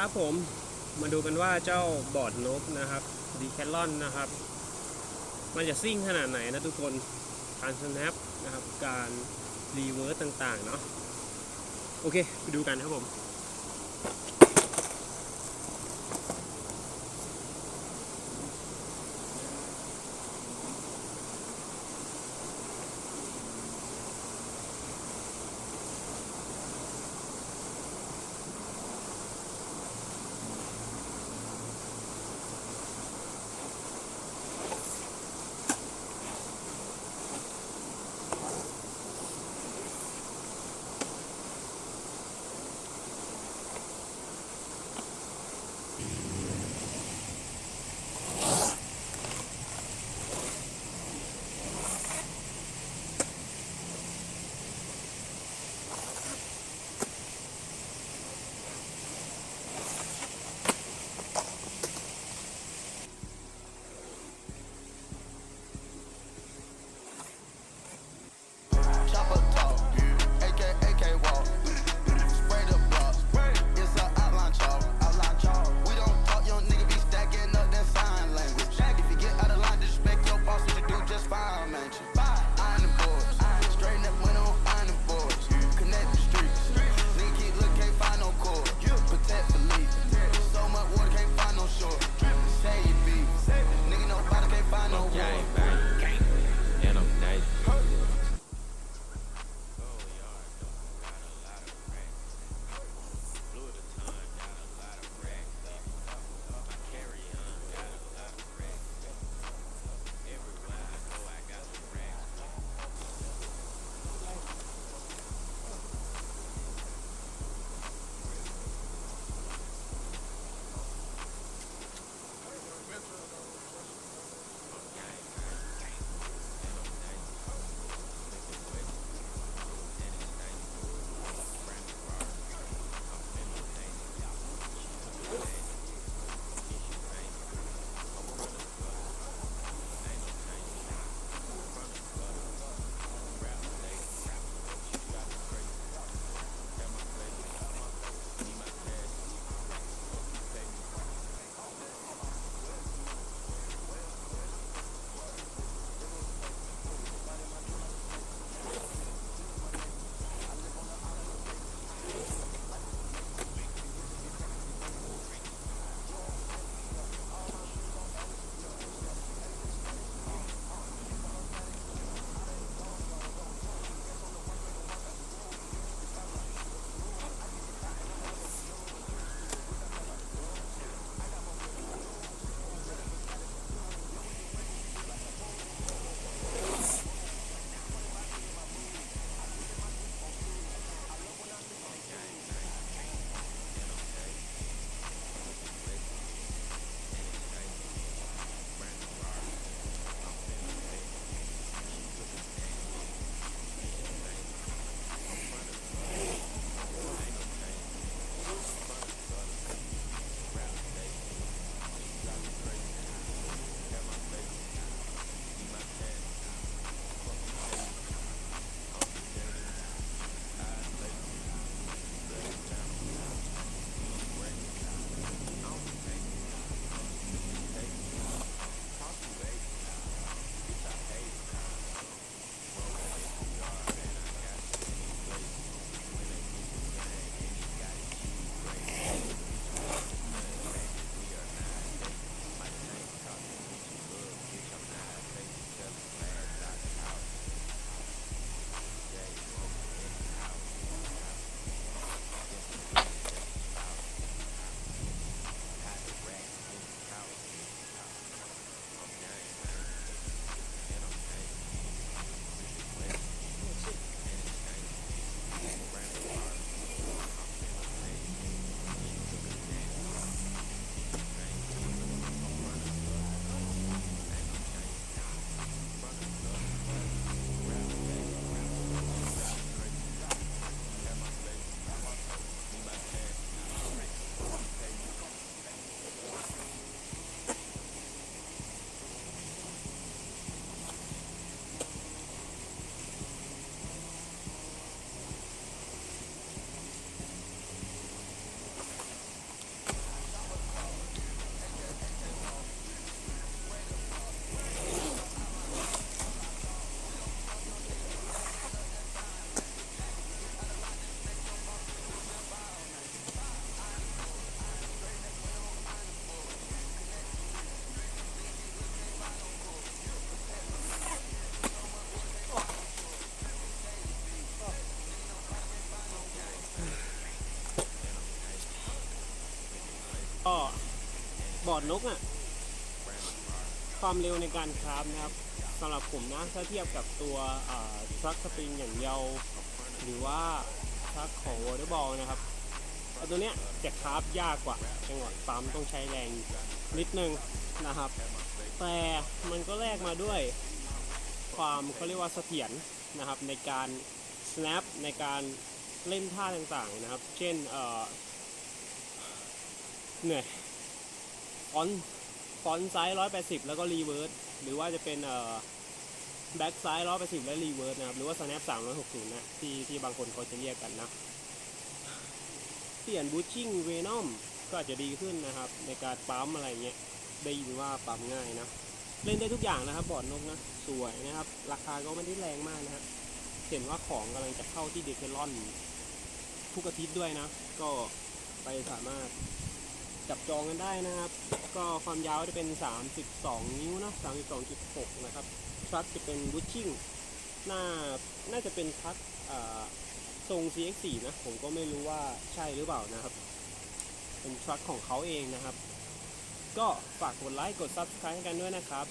ครับผมมาดูกันว่าเจ้าบอร์ดนกนะครับดีแคทลอนนะครับมันจะซิ่งขนาดไหนนะทุกคนการสแนปนะครับการรีเวิร์สต่างๆเนาะโอเคไปดูกันครับผม อร์ดนกอ่ะความเร็วในการคราฟนะครับสำหรับผมนะถ้าเทียบกับตัวทรัคสปริงอย่างเดียวหรือว่าทรัคของวอเตอร์บอลนะครับตัวเนี้ยจะคราฟยากกว่าจังหวะปั๊มต้องใช้แรงนิดนึงนะครับแต่มันก็แลกมาด้วยความเขาเรียกว่าเสถียรนะครับในการ snap ในการเล่นท่าต่างๆนะครับเช่นเนี่ยฟอนต์ซ้าย180แล้วก็รีเวิร์สหรือว่าจะเป็นแบ็กซ้าย180และรีเวิร์สนะครับหรือว่า snap 360นะที่บางคนเขาจะเรียกกันนะเปลี่ยนบูชชิ่งเวนอมก็อาจจะดีขึ้นนะครับในการปั๊มอะไรเงี้ยได้ยินว่าปั๊มง่ายนะเล่นได้ทุกอย่างนะครับบอร์ดนกนะสวยนะครับราคาก็ไม่ได้แรงมากนะครับเห็นว่าของกำลังจะเข้าที่เดคเคลอนทุกอาทิตย์ด้วยนะก็ไปสามารถจับจองกันได้นะครับก็ความยาวจะเป็น32นิ้วนะ32.6นะครับทรัคจะเป็นบูชชิ่งน่าจะเป็นทรัคทรง CX4 นะผมก็ไม่รู้ว่าใช่หรือเปล่านะครับเป็นทรัคของเขาเองนะครับก็ฝากกดไลค์กด Subscribe กันด้วยนะครับ